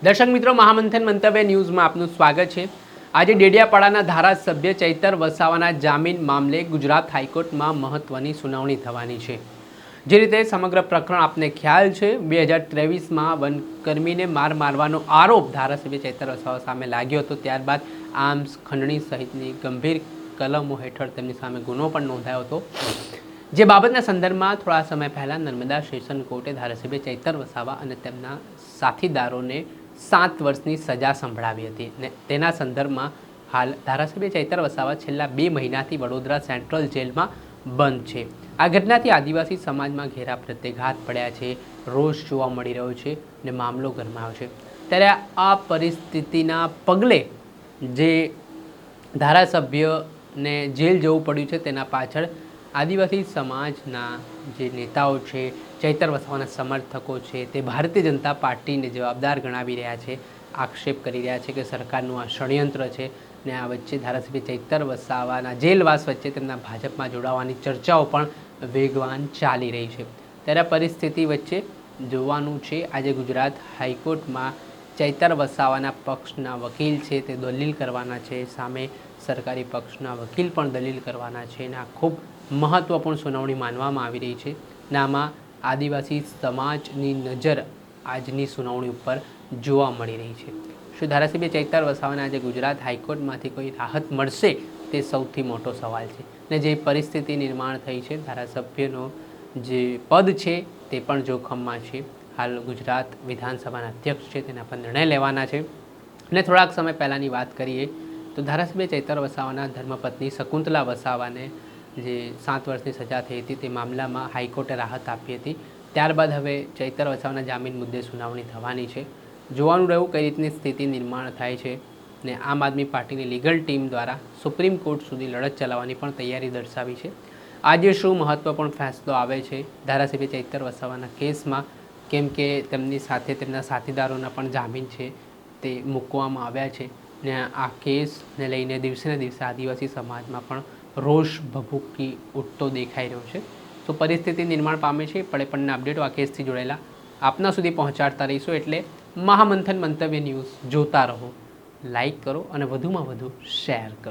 દર્શક મિત્રો, મહામંથન મંતવ્ય ન્યૂઝમાં આપનું સ્વાગત છે। આજે ડેડિયાપાડાના ધારાસભ્ય ચૈતર વસાવાના જામીન મામલે ગુજરાત હાઈકોર્ટમાં મહત્વની સુનાવણી થવાની છે। જે રીતે સમગ્ર પ્રકરણ આપને ખ્યાલ છે, 2023માં વનકર્મીને મારવાનો આરોપ ધારાસભ્ય ચૈતર વસાવા સામે લાગ્યો હતો। ત્યારબાદ આર્મ્સ, ખંડણી સહિતની ગંભીર કલમો હેઠળ તેમની સામે ગુનો પણ નોંધાયો હતો। જે બાબતના સંદર્ભમાં થોડા સમય પહેલાં નર્મદા સેશન કોર્ટે ધારાસભ્ય ચૈતર વસાવા અને તેમના સાથીદારોને 7 વર્ષની સજા સંભળાવી હતી ને તેના સંદર્ભમાં હાલ ધારાસભ્ય ચૈતર વસાવા છેલ્લા 2 મહિનાથી વડોદરા સેન્ટ્રલ જેલમાં બંધ છે। આ ઘટનાથી આદિવાસી સમાજમાં ઘેરા પ્રત્યાઘાત પડ્યા છે, રોષ જોવા મળી રહ્યો છે ને મામલો ગરમાયો છે। ત્યારે આ પરિસ્થિતિના પગલે જે ધારાસભ્યને જેલ જવું પડ્યું છે તેના પાછળ આદિવાસી સમાજના જે નેતાઓ છે, ચૈતર વસાવાના સમર્થકો છે, તે ભારતીય જનતા પાર્ટીને જવાબદાર ગણાવી રહ્યા છે, આક્ષેપ કરી રહ્યા છે કે સરકારનું આ ષડયંત્ર છે ને આ વચ્ચે ધારાસભ્ય ચૈતર વસાવાના જેલવાસ વચ્ચે તેમના ભાજપમાં જોડાવાની ચર્ચાઓ પણ વેગવાન ચાલી રહી છે। ત્યારે આ પરિસ્થિતિ વચ્ચે જોવાનું છે આજે ગુજરાત હાઈકોર્ટમાં ચૈતર વસાવાના પક્ષના વકીલ છે તે દલીલ કરવાના છે, સામે સરકારી પક્ષના વકીલ પણ દલીલ કરવાના છે અને આ ખૂબ મહત્વપૂર્ણ સુનાવણી માનવામાં આવી રહી છે। આમાં આદિવાસી સમાજની નજર આજની સુનાવણી ઉપર જોવા મળી રહી છે। શું ધારાસભ્ય ચૈતર વસાવાને આજે ગુજરાત હાઈકોર્ટમાંથી કોઈ રાહત મળશે તે સૌથી મોટો સવાલ છે ને જે પરિસ્થિતિ નિર્માણ થઈ છે, ધારાસભ્યનો જે પદ છે તે પણ જોખમમાં છે। હાલ ગુજરાત વિધાનસભાના અધ્યક્ષ છે, તેના પર નિર્ણય લેવાના છે અને થોડાક સમય પહેલાંની વાત કરીએ તો ધારાસભ્ય ચૈતર વસાવાના ધર્મપત્ની શકુંતલા વસાવાને જે 7 વર્ષની સજા થઈ હતી તે મામલામાં હાઈકોર્ટે રાહત આપી હતી। ત્યારબાદ હવે ચૈતર વસાવાના જામીન મુદ્દે સુનાવણી થવાની છે। જોવાનું રહ્યું કઈ રીતની સ્થિતિ નિર્માણ થાય છે ને આમ આદમી પાર્ટીની લીગલ ટીમ દ્વારા સુપ્રીમ કોર્ટ સુધી લડત ચલાવવાની પણ તૈયારી દર્શાવી છે। આજે શું મહત્વપૂર્ણ ફેસલો આવે છે ધારાસભ્ય ચૈતર વસાવાના કેસમાં, કેમ કે તેમની સાથે તેમના સાથીદારોના પણ જામીન છે તે મૂકવામાં આવ્યા છે ને આ કેસને લઈને દિવસે ને દિવસે આદિવાસી સમાજમાં પણ રોષ ભભૂકી ઉઠતો દેખાઈ રહ્યો છે। તો પરિસ્થિતિ નિર્માણ પામે છે, પડે અપડેટો આ કેસથી જોડાયેલા આપના સુધી પહોંચાડતા રહીશું। એટલે મહામંથન મંતવ્ય ન્યૂઝ જોતા રહો, લાઈક કરો અને વધુમાં વધુ શેર કરો।